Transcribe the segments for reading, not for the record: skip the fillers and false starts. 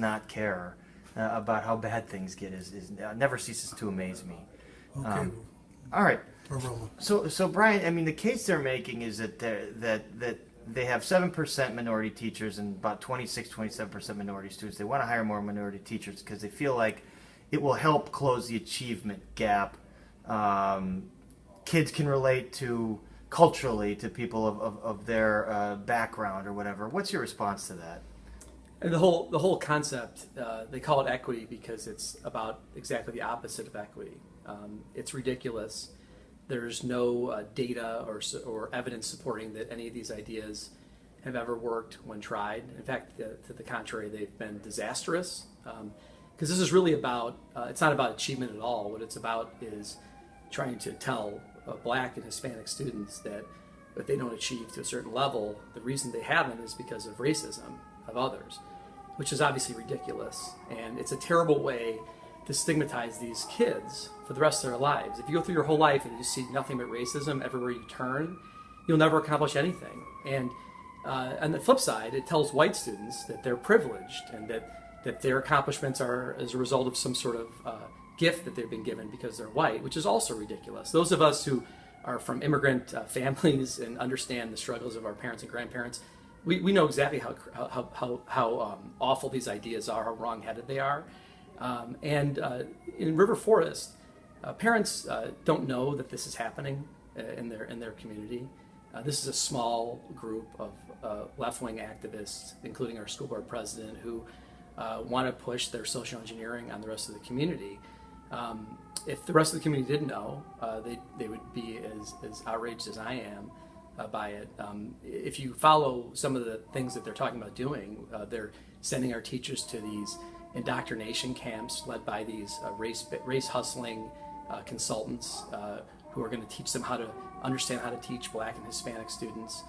not care about how bad things get never ceases to amaze me. Okay. All right. We're rolling. So Brian, I mean, the case they're making is that they have 7% minority teachers and about 27% minority students. They want to hire more minority teachers because they feel like it will help close the achievement gap. Kids can relate culturally to people of their background or whatever. What's your response to that? And the whole concept, they call it equity because it's about exactly the opposite of equity. It's ridiculous. There's no data or evidence supporting that any of these ideas have ever worked when tried. In fact, to the contrary, they've been disastrous. Because this is really about, it's not about achievement at all. What it's about is trying to tell Black and Hispanic students that if they don't achieve to a certain level, the reason they haven't is because of racism of others, which is obviously ridiculous. And it's a terrible way to stigmatize these kids for the rest of their lives. If you go through your whole life and you see nothing but racism everywhere you turn, you'll never accomplish anything. And on the flip side, it tells white students that they're privileged and that their accomplishments are as a result of some sort of gift that they've been given because they're white, which is also ridiculous. Those of us who are from immigrant families and understand the struggles of our parents and grandparents, we know exactly how awful these ideas are, how wrong-headed they are. And in River Forest, parents don't know that this is happening in their community. This is a small group of left-wing activists, including our school board president, who want to push their social engineering on the rest of the community. If the rest of the community didn't know, they would be as outraged as I am by it. If you follow some of the things that they're talking about doing, they're sending our teachers to these indoctrination camps led by these race hustling consultants who are going to teach them how to understand how to teach Black and Hispanic students,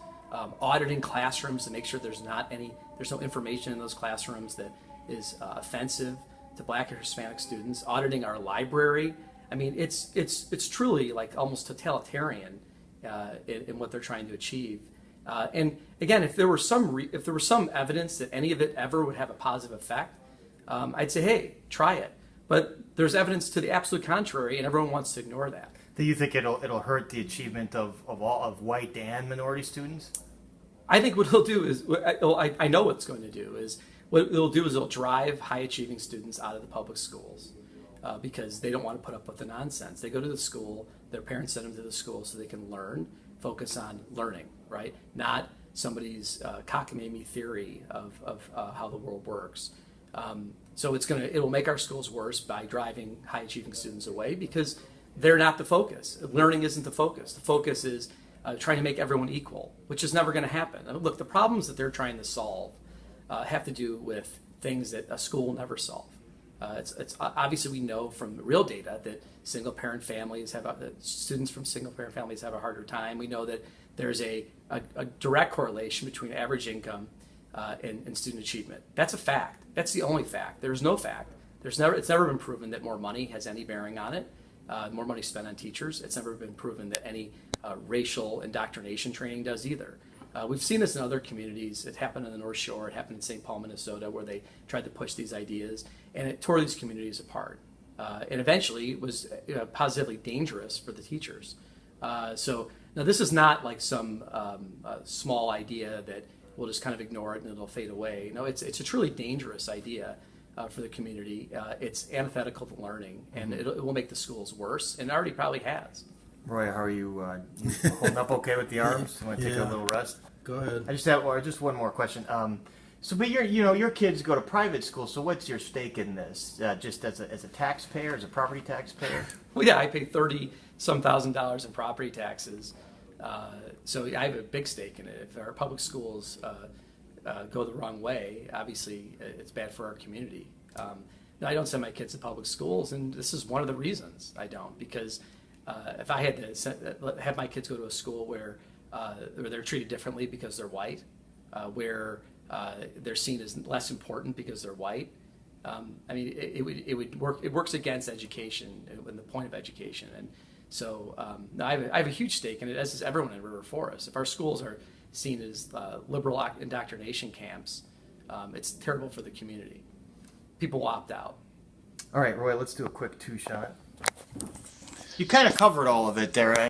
auditing classrooms to make sure there's no information in those classrooms that is offensive to Black or Hispanic students, auditing our library. I mean, it's truly like almost totalitarian in what they're trying to achieve. And again, if there were some evidence that any of it ever would have a positive effect, I'd say, hey, try it. But there's evidence to the absolute contrary, and everyone wants to ignore that. Do you think it'll hurt the achievement of white and minority students? I think what it'll do is, I know what it's going to do is, what it'll do is it'll drive high-achieving students out of the public schools because they don't want to put up with the nonsense. They go to the school, their parents send them to the school so they can learn, focus on learning, right? Not somebody's cockamamie theory of how the world works. So it'll make our schools worse by driving high-achieving students away because they're not the focus. Learning isn't the focus. The focus is trying to make everyone equal, which is never going to happen. I mean, look, the problems that they're trying to solve have to do with things that a school will never solve. It's obviously we know from real data that single-parent families students from single-parent families have a harder time. We know that there's a direct correlation between average income and student achievement. That's a fact. That's the only fact. There's no fact. It's never been proven that more money has any bearing on it. More money spent on teachers. It's never been proven that any racial indoctrination training does either. We've seen this in other communities. It happened in the North Shore. It happened in St. Paul, Minnesota, where they tried to push these ideas, and it tore these communities apart. And eventually, it was positively dangerous for the teachers. So now this is not like some small idea that we'll just kind of ignore it and it'll fade away. No, it's a truly dangerous idea for the community. It's antithetical to learning, and it will make the schools worse, and it already probably has. Roy, how are you? You holding up okay with the arms? You want to take a little rest? Go ahead. I just have just one more question. But your kids go to private school. So what's your stake in this? Just as a taxpayer, as a property taxpayer? Well, yeah, I pay $30-some thousand in property taxes. So I have a big stake in it. If our public schools go the wrong way, obviously it's bad for our community. Now, I don't send my kids to public schools, and this is one of the reasons I don't, because if I had to have my kids go to a school where they're treated differently because they're white, where they're seen as less important because they're white, I mean, it would work. It works against education and the point of education. And so I have a huge stake in it, as does everyone in River Forest. If our schools are seen as liberal indoctrination camps, it's terrible for the community. people will opt out. All right, Roy, let's do a quick two-shot. You kind of covered all of it there.